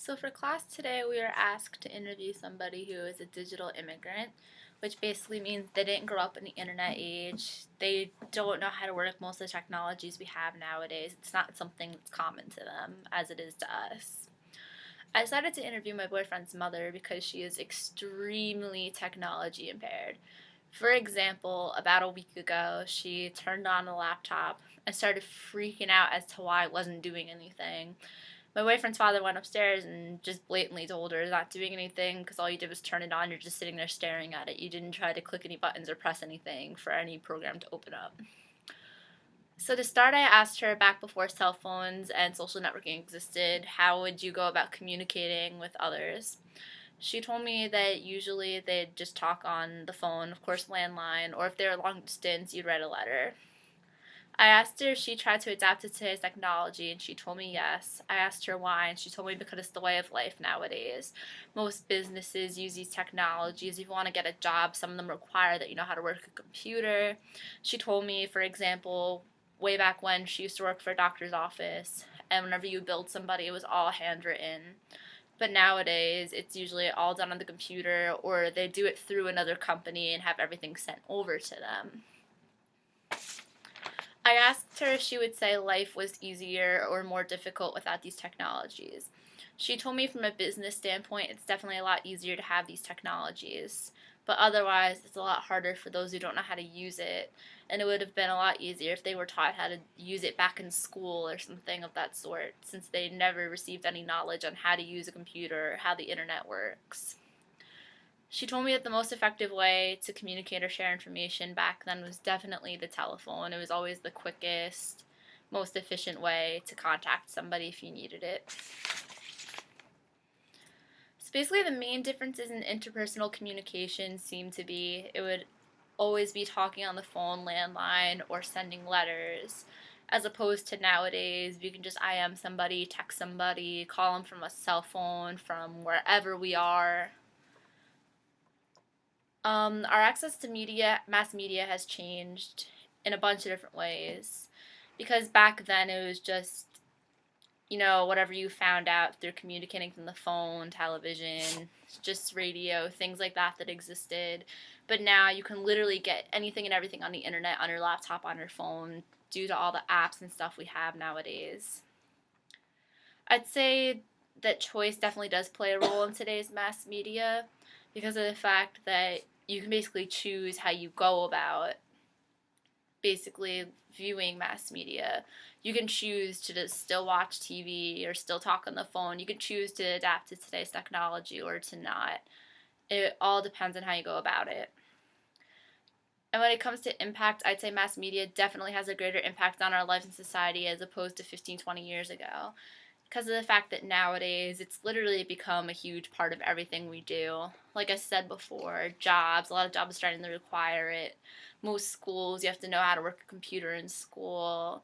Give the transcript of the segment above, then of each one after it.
So for class today, we were asked to interview somebody who is a digital immigrant, which basically means they didn't grow up in the internet age. They don't know how to work most of the technologies we have nowadays. It's not something that's common to them as it is to us. I decided to interview my boyfriend's mother because she is extremely technology impaired. For example, about a week ago, she turned on the laptop and started freaking out as to why it wasn't doing anything. My boyfriend's father went upstairs and just blatantly told her not doing anything because all you did was turn it on. You're just sitting there staring at it. You didn't try to click any buttons or press anything for any program to open up. So to start, I asked her, back before cell phones and social networking existed, how would you go about communicating with others? She told me that usually they'd just talk on the phone, of course landline, or if they were long distance, you'd write a letter. I asked her if she tried to adapt to today's technology, and she told me yes. I asked her why, and she told me because it's the way of life nowadays. Most businesses use these technologies. If you want to get a job, some of them require that you know how to work a computer. She told me, for example, way back when she used to work for a doctor's office, and whenever you billed somebody, it was all handwritten. But nowadays, it's usually all done on the computer, or they do it through another company and have everything sent over to them. I asked her if she would say life was easier or more difficult without these technologies. She told me from a business standpoint, it's definitely a lot easier to have these technologies. But otherwise, it's a lot harder for those who don't know how to use it. And it would have been a lot easier if they were taught how to use it back in school or something of that sort, since they never received any knowledge on how to use a computer or how the internet works. She told me that the most effective way to communicate or share information back then was definitely the telephone. It was always the quickest, most efficient way to contact somebody if you needed it. So basically, the main differences in interpersonal communication seem to be it would always be talking on the phone, landline, or sending letters, as opposed to nowadays, you can just IM somebody, text somebody, call them from a cell phone from wherever we are. Our access to media, mass media, has changed in a bunch of different ways. Because back then it was just, whatever you found out through communicating from the phone, television, just radio, things like that that existed. But now you can literally get anything and everything on the internet, on your laptop, on your phone, due to all the apps and stuff we have nowadays. I'd say that choice definitely does play a role in today's mass media because of the fact that you can basically choose how you go about basically viewing mass media. You can choose to just still watch TV or still talk on the phone. You can choose to adapt to today's technology or to not. It all depends on how you go about it. And when it comes to impact, I'd say mass media definitely has a greater impact on our lives and society as opposed to 15, 20 years ago. Because of the fact that nowadays it's literally become a huge part of everything we do. Like I said before, jobs, a lot of jobs are starting to require it. Most schools, you have to know how to work a computer in school.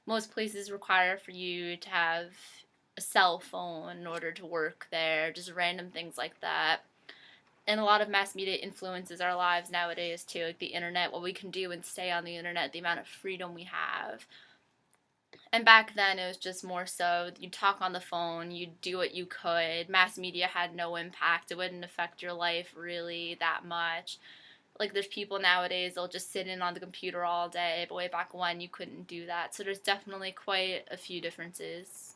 Most places require for you to have a cell phone in order to work there, just random things like that. And a lot of mass media influences our lives nowadays too, like the internet, what we can do and stay on the internet, the amount of freedom we have. And back then it was just more so you talk on the phone, you do what you could. Mass media had no impact. It wouldn't affect your life really that much. Like there's people nowadays they'll just sit in on the computer all day, but way back when you couldn't do that. So there's definitely quite a few differences.